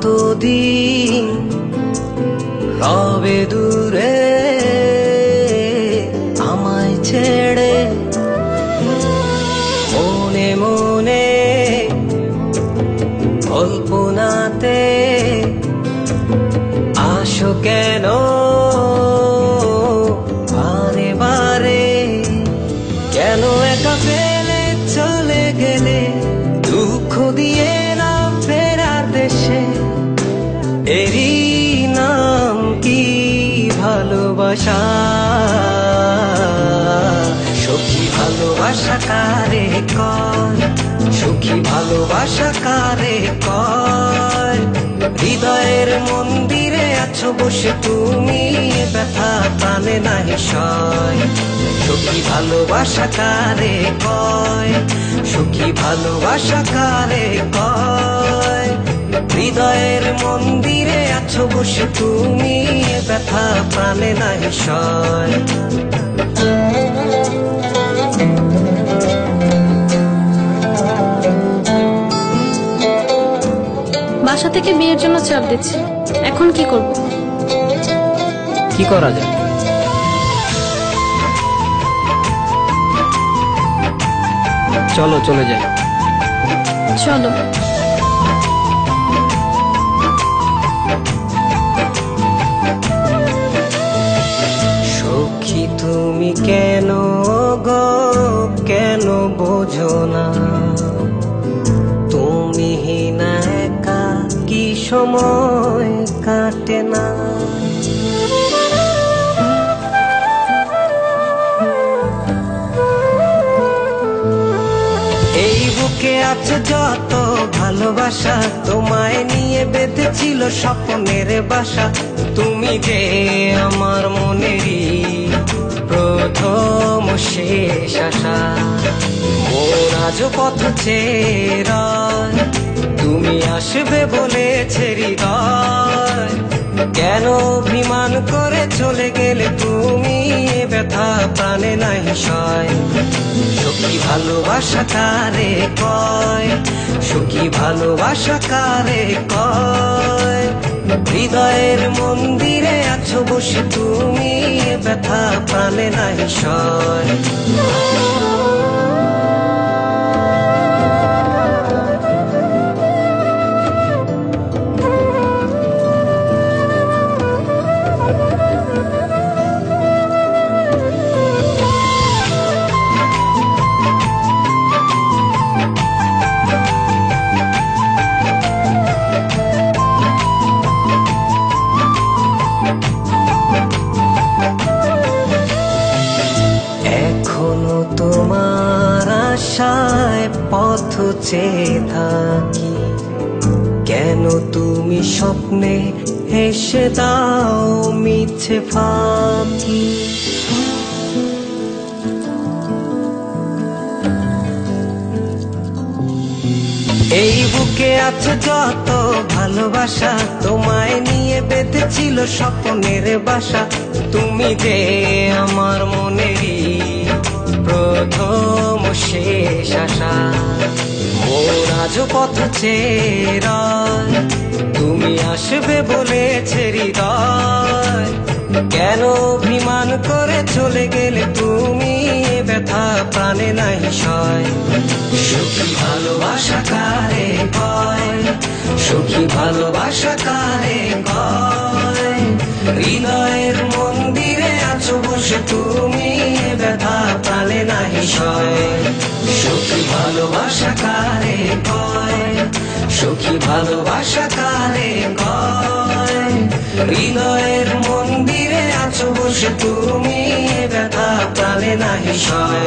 কতদিন রবে দূরে আমায় ছেড়ে, মনে মনে কল্পনাতে আসো কেন বারে বারে, কেন একা ফেলে চলে গেলে দুঃখ দিয়ে না ফেরার দেশে, এরই নাম কি ভালোবাসা? সখী ভালোবাসা কারে কয়, সুখী ভালোবাসা কারে কয়? হৃদয়ের মন্দিরে আছো বসে তুমি, ব্যথা প্রাণে নাহি সয়। সখী ভালোবাসা কারে কয়, সুখী ভালোবাসা কারে কয়? হৃদয়ের মন্দিরে আছো বসে তুমি, ব্যথা প্রাণে নাহি সয়। বাসা থেকে বিয়ের জন্য চাপ দিচ্ছে, এখন কি করব? কি করা যায়? চলো চলে যাই। চলো। সখী তুমি কেন গো, কেন বোঝো না? তুমি না একা কি সময় কাটে না? এই বুকে আছে যত ভালোবাসা, তোমায় নিয়ে বেঁধেছিল স্বপ্নের বাসা। তুমি যে আমার মনেরই প্রথম শেষ আশা, মন আজ পথ চেয়ে, তুমি আসবে বলেছে হৃদয়। কেন অভিমান করে চলে গেলে তুমি, ব্যথা প্রাণে নাহি সয়। সখী ভালোবাসা কারে কয়, সুখী ভালোবাসা কারে কয়? হৃদয়ের মন্দিরে আছো বসে তুমি, ব্যথা প্রাণে নাহি সয়। এখনো তোমার আশায় পথ চেয়ে থাকি, কেন তুমি স্বপ্নে হেসে দাও মিছে ফাঁকি? এই বুকে আছে যত ভালোবাসা, তোমায় নিয়ে বেঁধেছিল স্বপ্নের বাসা। তুমি যে আমার মনেরই প্রথম শেষ আশা, মোর আজ পথ চেয়ে, তুমি আসবে বলেছে হৃদয়। কেন অভিমান করে চলে গেলে তুমি, ব্যথা প্রাণে নাহি সয়। সুখী ভালোবাসা কারে কয়, সুখী ভালোবাসা কারে কয়? হৃদয়ের মন্দিরে আছো বসে তুমি, ব্যথা প্রাণে নাহি সয়। সুখী ভালোবাসা কারে কয়, সুখী ভালোবাসা কারে কয়? হৃদয়ের মন্দিরে আছো বসে তুমি, ব্যথা প্রাণে নাহি সয়।